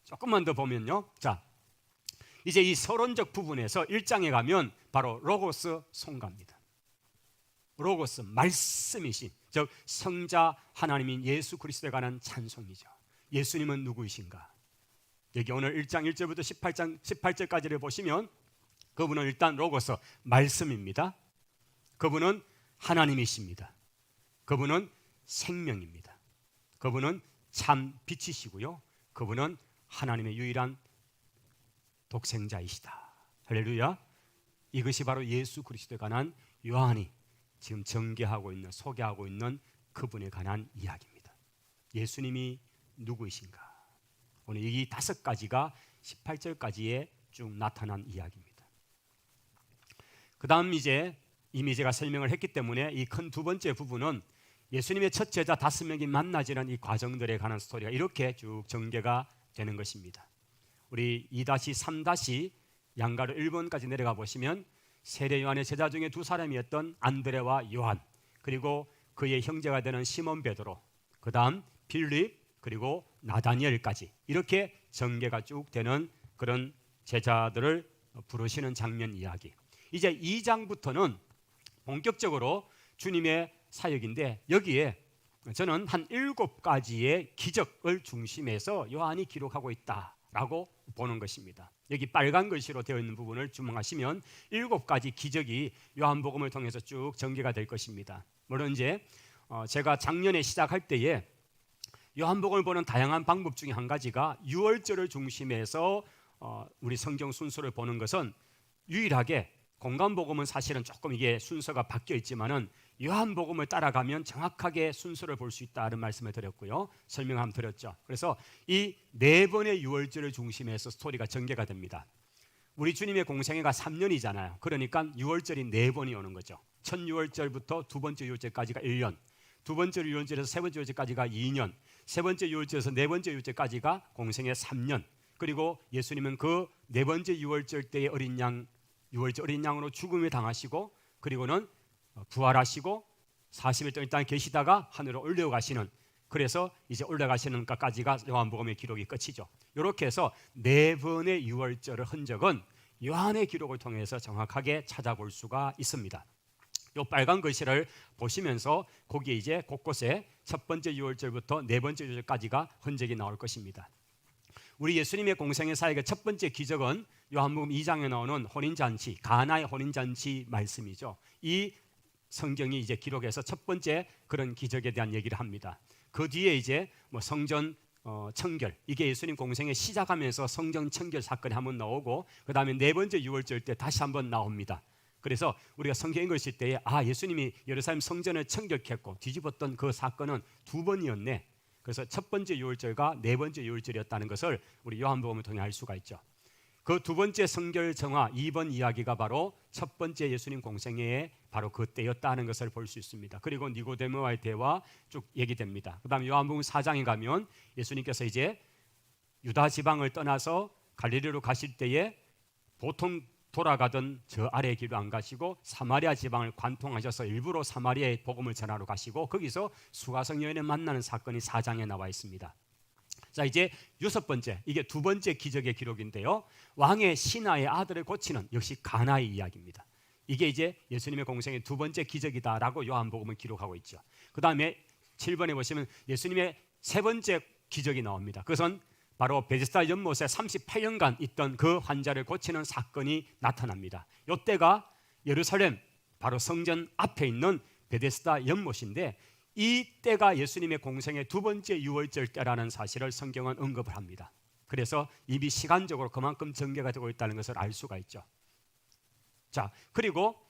조금만 더 보면요, 자, 이제 이 서론적 부분에서 1장에 가면 바로 로고스 송가입니다. 로고스, 말씀이신, 즉 성자 하나님인 예수 그리스도에 관한 찬송이죠. 예수님은 누구이신가? 여기 오늘 1장 1절부터 18절까지를 보시면 그분은 일단 로고스, 말씀입니다. 그분은 하나님이십니다. 그분은 생명입니다. 그분은 참 빛이시고요. 그분은 하나님의 유일한 독생자이시다. 할렐루야. 이것이 바로 예수 그리스도에 관한 요한이 지금 전개하고 있는, 소개하고 있는 그분에 관한 이야기입니다. 예수님이 누구이신가? 오늘 이 5가지가 18절까지에 쭉 나타난 이야기입니다. 그 다음 이제 이미 제가 설명을 했기 때문에 이 큰 2번째 부분은 예수님의 첫 제자 5명이 만나지는 이 과정들에 관한 스토리가 이렇게 쭉 전개가 되는 것입니다. 우리 2-3- 양가로 1번까지 내려가 보시면 세례 요한의 제자 중에 2사람이었던 안드레와 요한, 그리고 그의 형제가 되는 시몬 베드로, 그 다음 빌립, 그리고 나다니엘까지 이렇게 전개가 쭉 되는 그런 제자들을 부르시는 장면 이야기. 이제 2장부터는 본격적으로 주님의 사역인데 여기에 저는 한 7가지의 기적을 중심해서 요한이 기록하고 있다라고 보는 것입니다. 여기 빨간 글씨로 되어 있는 부분을 주목하시면 7가지 기적이 요한복음을 통해서 쭉 전개가 될 것입니다. 물론 이제 제가 작년에 시작할 때에 요한복음을 보는 다양한 방법 중에 한 가지가 6월절을 중심해서 우리 성경 순서를 보는 것은 유일하게 공간복음은 사실은 조금 이게 순서가 바뀌어 있지만은 요한복음을 따라가면 정확하게 순서를 볼 수 있다는 말씀을 드렸고요. 설명 한번 드렸죠. 그래서 이 4번의 6월절을 중심해서 스토리가 전개가 됩니다. 우리 주님의 공생애가 3년이잖아요. 그러니까 6월절이 4번이 오는 거죠. 첫 6월절부터 2번째 6월절까지가 1년, 2번째 6월절에서 3번째 6월절까지가 2년, 3번째 6월절에서 4번째 6월절까지가 공생애 3년, 그리고 예수님은 그 4번째 6월절 때의 어린 양, 6월절 어린 양으로 죽음을 당하시고 그리고는 부활하시고 40일 동안 일단 계시다가 하늘로 올라가시는, 그래서 이제 올라가시는 것까지가 요한복음의 기록이 끝이죠. 이렇게 해서 4번의 6월절의 흔적은 요한의 기록을 통해서 정확하게 찾아볼 수가 있습니다. 이 빨간 글씨를 보시면서 거기에 이제 곳곳에 첫 번째 6월절부터 4번째 6월절까지가 흔적이 나올 것입니다. 우리 예수님의 공생의 사역의 첫 번째 기적은 요한복음 2장에 나오는 혼인잔치, 가나의 혼인잔치 말씀이죠. 이 성경이 이제 기록해서 첫 번째 그런 기적에 대한 얘기를 합니다. 그 뒤에 이제 뭐 성전 청결, 이게 예수님 공생에 시작하면서 성전 청결 사건이 한번 나오고 그 다음에 4번째 6월절 때 다시 한번 나옵니다. 그래서 우리가 성경 읽으실 때에 예수님이 예루살렘 성전을 청결했고 뒤집었던 그 사건은 2번이었네. 그래서 첫 번째 6월절과 4번째 6월절이었다는 것을 우리 요한복음을 통해 알 수가 있죠. 그 2번째 성결 정화 2번 이야기가 바로 첫 번째 예수님 공생애의 바로 그때였다는 것을 볼 수 있습니다. 그리고 니고데모와의 대화 쭉 얘기됩니다. 그 다음에 요한복음 4장에 가면 예수님께서 이제 유다 지방을 떠나서 갈릴리로 가실 때에 보통 돌아가던 저 아래 길로 안 가시고 사마리아 지방을 관통하셔서 일부러 사마리아의 복음을 전하러 가시고 거기서 수가성 여인을 만나는 사건이 4장에 나와 있습니다. 자, 이제 6번째, 이게 2번째 기적의 기록인데요. 왕의 신하의 아들을 고치는, 역시 가나의 이야기입니다. 이게 이제 예수님의 공생의 2번째 기적이다라고 요한복음을 기록하고 있죠. 그 다음에 7번에 보시면 예수님의 3번째 기적이 나옵니다. 그것은 바로 베데스다 연못에 38년간 있던 그 환자를 고치는 사건이 나타납니다. 이때가 예루살렘 바로 성전 앞에 있는 베데스다 연못인데 이 때가 예수님의 공생의 2번째 6월절 때라는 사실을 성경은 언급을 합니다. 그래서 이미 시간적으로 그만큼 전개가 되고 있다는 것을 알 수가 있죠. 자, 그리고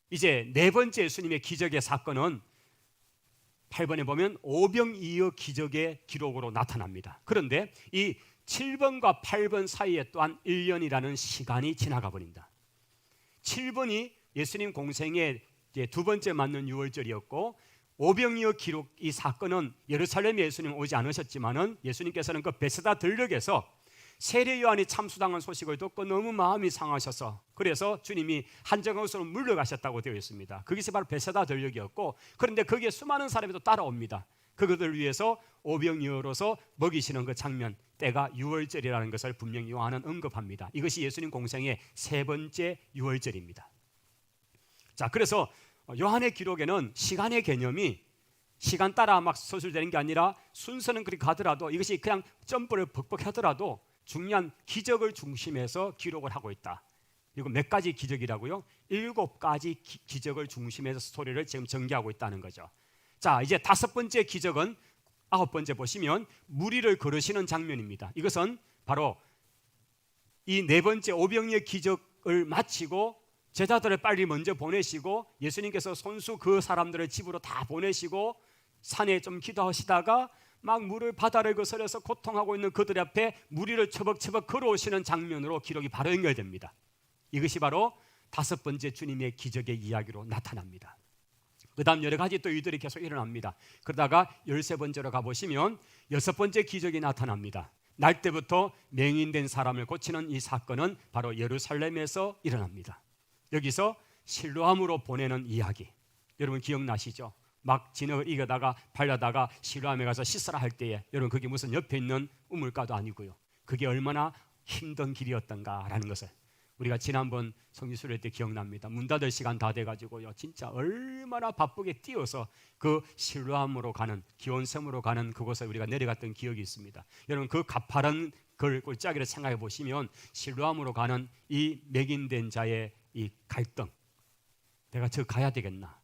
이제 네 번째 예수님의 기적의 사건은 8번에 보면 오병이어 기적의 기록으로 나타납니다. 그런데 이 7번과 8번 사이에 또한 1년이라는 시간이 지나가 버린다. 7번이 예수님 공생의 이제 두 번째 맞는 유월절이었고, 오병이어 기록 이 사건은 예루살렘에 예수님 오지 않으셨지만은 예수님께서는 그 베세다 들녘에서 세례 요한이 참수당한 소식을 듣고 너무 마음이 상하셔서 그래서 주님이 한정곳으로 물러가셨다고 되어 있습니다. 그것이 바로 베세다 들녘이었고, 그런데 거기에 수많은 사람이 또 따라옵니다. 그것을 위해서 오병이어로서 먹이시는 그 장면, 때가 유월절이라는 것을 분명히 요한은 언급합니다. 이것이 예수님 공생의 세 번째 유월절입니다. 자, 그래서 요한의 기록에는 시간의 개념이 시간 따라 막 서술되는 게 아니라 순서는 그렇게 가더라도 이것이 그냥 점프를 벅벅 하더라도 중요한 기적을 중심에서 기록을 하고 있다. 그리고 몇 가지 기적이라고요? 7가지 기적을 중심에서 스토리를 지금 전개하고 있다는 거죠. 자, 이제 5번째 기적은 9번째 보시면 무리를 걸으시는 장면입니다. 이것은 바로 이 네 번째 오병이어 기적을 마치고 제자들을 빨리 먼저 보내시고 예수님께서 손수 그 사람들을 집으로 다 보내시고 산에 좀 기도하시다가 막 물을 바다를 거스려서 고통하고 있는 그들 앞에 무리를 처벅처벅 걸어오시는 장면으로 기록이 바로 연결됩니다. 이것이 바로 5번째 주님의 기적의 이야기로 나타납니다. 그 다음 여러 가지 또 일들이 계속 일어납니다. 그러다가 13번째로 가보시면 6번째 기적이 나타납니다. 날 때부터 맹인된 사람을 고치는 이 사건은 바로 예루살렘에서 일어납니다. 여기서 실로암으로 보내는 이야기, 여러분 기억나시죠? 막 진흙을 이겨다가 발라다가 실로암에 가서 씻으라 할 때에 여러분 그게 무슨 옆에 있는 우물가도 아니고요, 그게 얼마나 힘든 길이었던가라는 것을 우리가 지난번 성지순례 때 기억납니다. 문 닫을 시간 다 돼가지고요, 진짜 얼마나 바쁘게 뛰어서 그 실로암으로 가는 기온섬으로 가는 그곳에 우리가 내려갔던 기억이 있습니다. 여러분 그 가파른 걸 골짜기를 생각해 보시면 실로암으로 가는 이 맹인된 자의 이 갈등, 내가 저 가야 되겠나,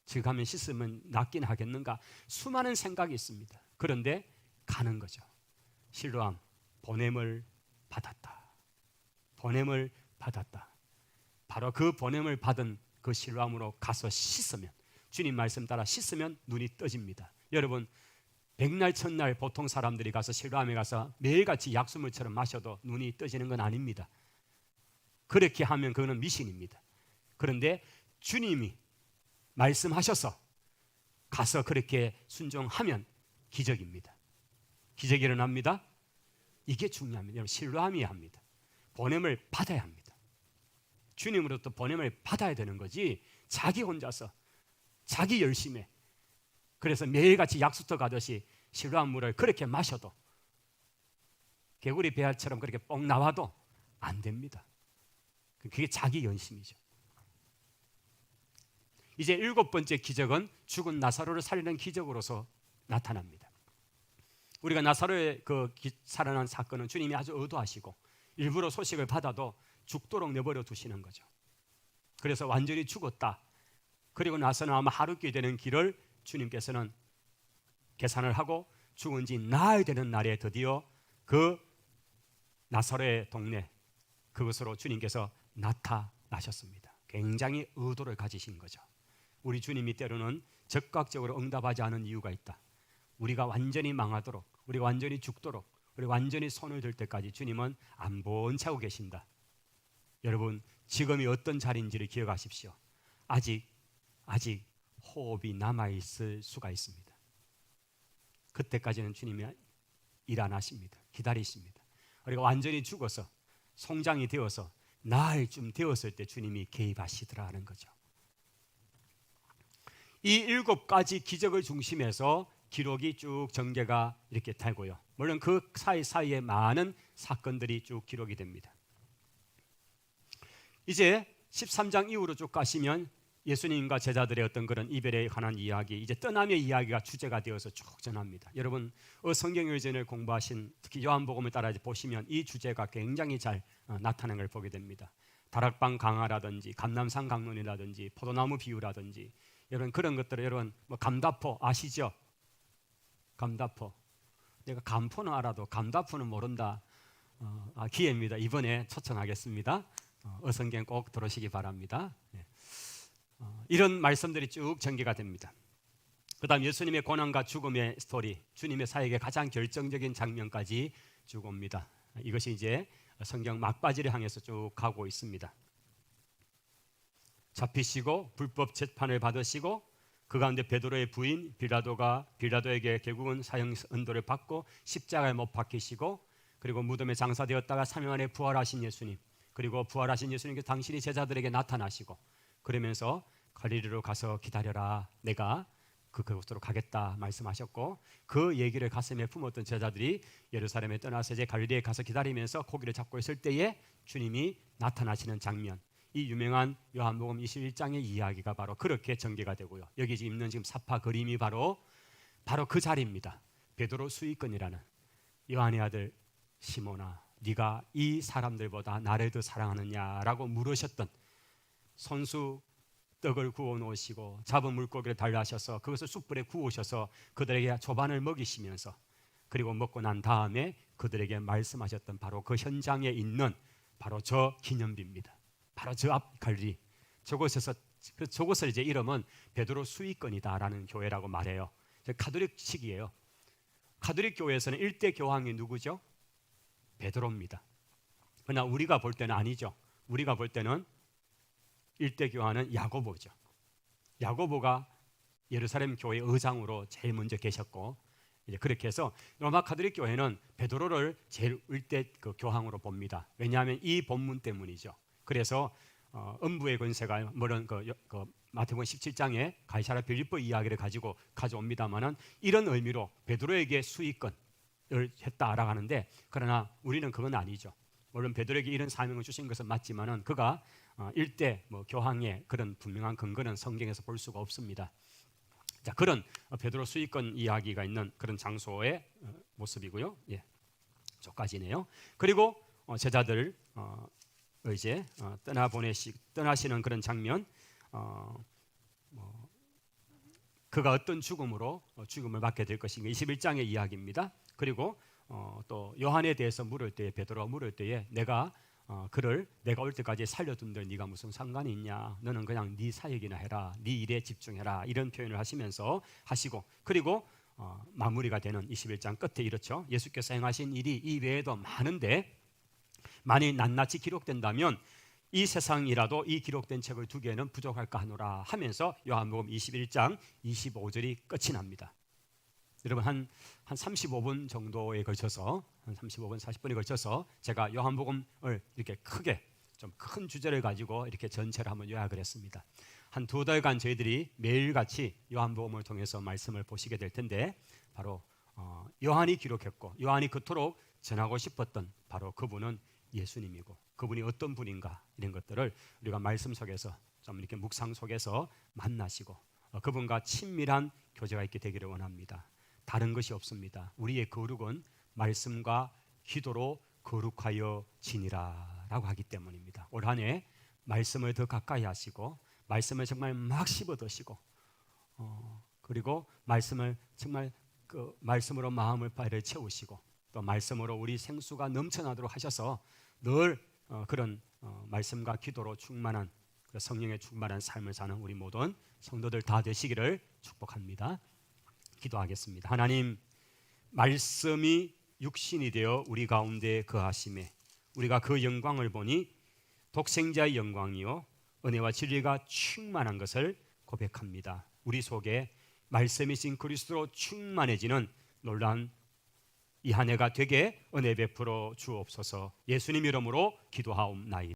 저 가면 씻으면 낫긴 하겠는가, 수많은 생각이 있습니다. 그런데 가는 거죠. 실로암, 보냄을 받았다. 보냄을 받았다. 바로 그 보냄을 받은 그 실로암으로 가서 씻으면, 주님 말씀 따라 씻으면 눈이 떠집니다. 여러분 백날 첫날 보통 사람들이 가서 실로암에 가서 매일같이 약수물처럼 마셔도 눈이 떠지는 건 아닙니다. 그렇게 하면 그거는 미신입니다. 그런데 주님이 말씀하셔서 가서 그렇게 순종하면 기적입니다. 기적이 일어납니다. 이게 중요합니다. 여러분 실로암이어야 합니다. 보냄을 받아야 합니다. 주님으로부터 보냄을 받아야 되는 거지 자기 혼자서 자기 열심에 그래서 매일같이 약수터 가듯이 실로암 물을 그렇게 마셔도 개구리 배알처럼 그렇게 뻥 나와도 안 됩니다. 그게 자기 연심이죠. 이제 7번째 기적은 죽은 나사로를 살리는 기적으로서 나타납니다. 우리가 나사로의 그 살아난 사건은 주님이 아주 의도하시고 일부러 소식을 받아도 죽도록 내버려 두시는 거죠. 그래서 완전히 죽었다. 그리고 나서는 아마 하루끼 되는 길을 주님께서는 계산을 하고 죽은 지 나흘 되는 날에 드디어 그 나사로의 동네 그것으로 주님께서 나타나셨습니다. 굉장히 의도를 가지신 거죠. 우리 주님이 때로는 적극적으로 응답하지 않은 이유가 있다. 우리가 완전히 망하도록, 우리가 완전히 죽도록, 우리 완전히 손을 들 때까지 주님은 안 본 채 하고 계신다. 여러분 지금이 어떤 자리인지를 기억하십시오. 아직 호흡이 남아있을 수가 있습니다. 그때까지는 주님이 일 안 하십니다. 기다리십니다. 우리가 완전히 죽어서 송장이 되어서 나흘쯤 되었을 때 주님이 개입하시더라는 거죠. 이 7가지 기적을 중심해서 기록이 쭉 전개가 이렇게 되고요. 물론 그 사이사이에 많은 사건들이 쭉 기록이 됩니다. 이제 13장 이후로 쭉 가시면 예수님과 제자들의 어떤 그런 이별에 관한 이야기, 이제 떠남의 이야기가 주제가 되어서 쭉 전합니다. 여러분 성경일전을 공부하신 특히 요한복음을 따라 보시면 이 주제가 굉장히 잘 나타나는 걸 보게 됩니다. 다락방 강화라든지 감남산 강론이라든지 포도나무 비유라든지 여러분 그런 것들을 여러분 뭐 감다포 아시죠? 감다포 내가 감포는 알아도 감다포는 모른다. 기회입니다. 이번에 초청하겠습니다. 어성경 꼭 들으시기 바랍니다. 이런 말씀들이 쭉 전개가 됩니다. 그 다음 예수님의 고난과 죽음의 스토리, 주님의 사역의 가장 결정적인 장면까지 쭉 옵니다. 이것이 이제 성경 막바지를 향해서 쭉 가고 있습니다. 잡히시고 불법 재판을 받으시고 그 가운데 베드로의 부인 빌라도에게 결국은 사형 은도를 받고 십자가에 못 박히시고, 그리고 무덤에 장사되었다가 3일 만에 부활하신 예수님, 그리고 부활하신 예수님께서 당신이 제자들에게 나타나시고 그러면서 갈릴리로 가서 기다려라, 내가 그곳으로 가겠다 말씀하셨고, 그 얘기를 가슴에 품었던 제자들이 예루살렘에 떠나서 이제 갈릴리에 가서 기다리면서 고기를 잡고 있을 때에 주님이 나타나시는 장면, 이 유명한 요한복음 21장의 이야기가 바로 그렇게 전개가 되고요. 여기 있는 지금 사파 그림이 바로 그 자리입니다. 베드로 수위권이라는, 요한의 아들 시몬아, 네가 이 사람들보다 나를 더 사랑하느냐라고 물으셨던, 손수 떡을 구워 놓으시고 잡은 물고기를 달라하셔서 그것을 숯불에 구우셔서 그들에게 조반을 먹이시면서, 그리고 먹고 난 다음에 그들에게 말씀하셨던 바로 그 현장에 있는 바로 저 기념비입니다. 바로 저 앞 갈릴리, 저곳을 이제 이름은 베드로 수위권이다라는 교회라고 말해요. 가톨릭식이에요. 가톨릭 교회에서는 일대 교황이 누구죠? 베드로입니다. 그러나 우리가 볼 때는 아니죠. 우리가 볼 때는 일대 교황은 야고보죠. 야고보가 예루살렘 교회 의장으로 제일 먼저 계셨고, 이제 그렇게 해서 로마 가톨릭 교회는 베드로를 제일 일대 그 교황으로 봅니다. 왜냐하면 이 본문 때문이죠. 그래서 음부의 권세가 뭐런 그 마태복음 17장에 가이사랴 빌립보 이야기를 가지고 가져옵니다만은 이런 의미로 베드로에게 수위권을 했다라고 하는데, 그러나 우리는 그건 아니죠. 물론 베드로에게 이런 사명을 주신 것은 맞지만은 그가 일대 교황의 그런 분명한 근거는 성경에서 볼 수가 없습니다. 자, 그런 베드로 수위권 이야기가 있는 그런 장소의 모습이고요. 예, 저까지네요. 그리고 제자들 이제 떠나시는 그런 장면, 그가 어떤 죽음으로 죽음을 맞게 될 것인가, 21장의 이야기입니다. 그리고 또 요한에 대해서 물을 때에, 베드로가 물을 때에 내가 내가 올 때까지 살려둔들 네가 무슨 상관이 있냐, 너는 그냥 네 사역이나 해라, 네 일에 집중해라, 이런 표현을 하시고, 그리고 마무리가 되는 21장 끝에 이렇죠. 예수께서 행하신 일이 이 외에도 많은데 만일 낱낱이 기록된다면 이 세상이라도 이 기록된 책을 두 개는 부족할까 하노라 하면서 요한복음 21장 25절이 끝이 납니다. 여러분 한 35분 정도에 걸쳐서, 한 35분 40분에 걸쳐서 제가 요한복음을 이렇게 크게 좀 큰 주제를 가지고 이렇게 전체를 한번 요약을 했습니다. 한 2달간 저희들이 매일같이 요한복음을 통해서 말씀을 보시게 될 텐데, 바로 요한이 기록했고 요한이 그토록 전하고 싶었던 바로 그분은 예수님이고, 그분이 어떤 분인가, 이런 것들을 우리가 말씀 속에서 좀 이렇게 묵상 속에서 만나시고 그분과 친밀한 교제가 있게 되기를 원합니다. 다른 것이 없습니다. 우리의 거룩은 말씀과 기도로 거룩하여 지니라 라고 하기 때문입니다. 올 한 해 말씀을 더 가까이 하시고 말씀을 정말 막 씹어 드시고, 그리고 말씀을 정말 그 말씀으로 마음을 발을 채우시고, 또 말씀으로 우리 생수가 넘쳐나도록 하셔서 늘 그런 말씀과 기도로 충만한, 성령의 충만한 삶을 사는 우리 모든 성도들 다 되시기를 축복합니다. 기도하겠습니다. 하나님, 말씀이 육신이 되어 우리 가운데 거하심에 우리가 그 영광을 보니 독생자의 영광이요 은혜와 진리가 충만한 것을 고백합니다. 우리 속에 말씀이신 그리스도로 충만해지는 놀라운 이 한 해가 되게 은혜 베풀어 주옵소서. 예수님 이름으로 기도하옵나이다.